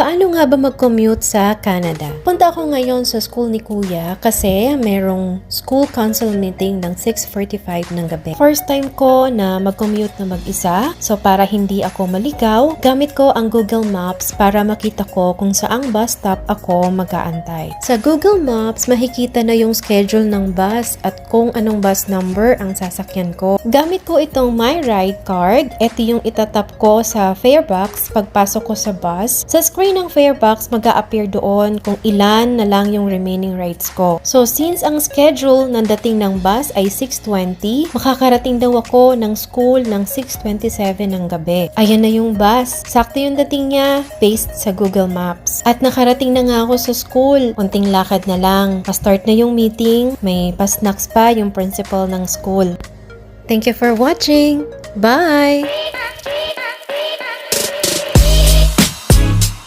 Paano nga ba mag-commute sa Canada? Punta ako ngayon sa school ni Kuya kasi merong school council meeting ng 6:45 ng gabi. First time ko na mag-commute na mag-isa, so para hindi ako maligaw, gamit ko ang Google Maps para makita ko kung saang bus stop ako mag-aantay. Sa Google Maps, makikita na yung schedule ng bus at kung anong bus number ang sasakyan ko. Gamit ko itong My Ride card. Ito yung itatap ko sa farebox pagpasok ko sa bus. Sa screen ng farebox, mag-a-appear doon kung ilan na lang yung remaining rides ko. So, since ang schedule ng dating ng bus ay 6:20, makakarating daw ako ng school ng 6:27 ng gabi. Ayan na yung bus. Sakto yung dating niya based sa Google Maps. At nakarating na nga ako sa school. Unting lakad na lang. Pa-start na yung meeting. May pa-snacks pa yung principal ng school. Thank you for watching. Bye!